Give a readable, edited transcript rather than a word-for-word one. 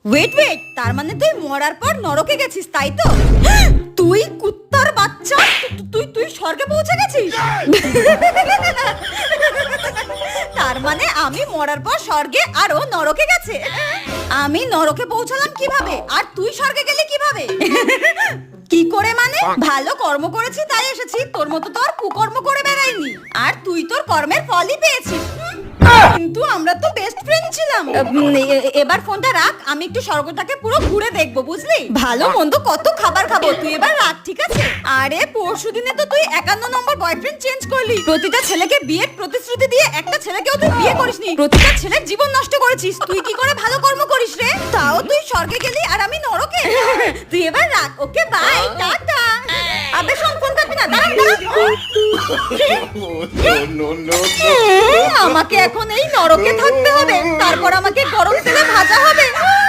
Wait wait, তার মানে তুই মরার পর নরকে গেছিস তাই তো? তুই কুত্তার বাচ্চা, তুই তুই স্বর্গে পৌঁছে গেছিস? তার মানে আমি মরার পর স্বর্গে আর ও নরকে গেছে। আমি নরকে পৌঁছালাম কিভাবে আর তুই স্বর্গে গেলি কিভাবে? কি করে মানে? ভালো কর্ম করেছি তাই এসেছি, তোর মতো তো আর কুকর্ম করে বেড়াইনি। আর তুই তোর কর্মের ফলই পেয়েছিস। কিন্তু আমরা তো বেস্ট ফ্রেন্ড ছিলাম। এবার ফোনটা রাখ, আমি একটু স্বর্গটাকে পুরো ঘুরে দেখবো, বুঝলি? ভালো মন্দ কত খাবার খাবো, তুই এবার রাখ, ঠিক আছে? আরে পরশুদিনে তো তুই 51 নম্বর বয়ফ্রেন্ড চেঞ্জ করলি। প্রতিটা ছেলেকে বিয়ের প্রতিশ্রুতি দিয়ে একটা ছেলেকেও তুই বিয়ে করিসনি। প্রতিটা ছেলের জীবন নষ্ট করেছিস। তুই কি করে ভালো কর্ম করিস রে? তাও তুই স্বর্গে গেলি আর আমি নরকে। তুই এবার রাখ, ওকে বাই, টাটা। আবে শোন, ফোন কাটবি না, দাঁড়া দাঁড়া। আমাকে এখন এই নরকে থাকতে হবে, তারপর আমাকে গরম তেলে ভাজা হবে।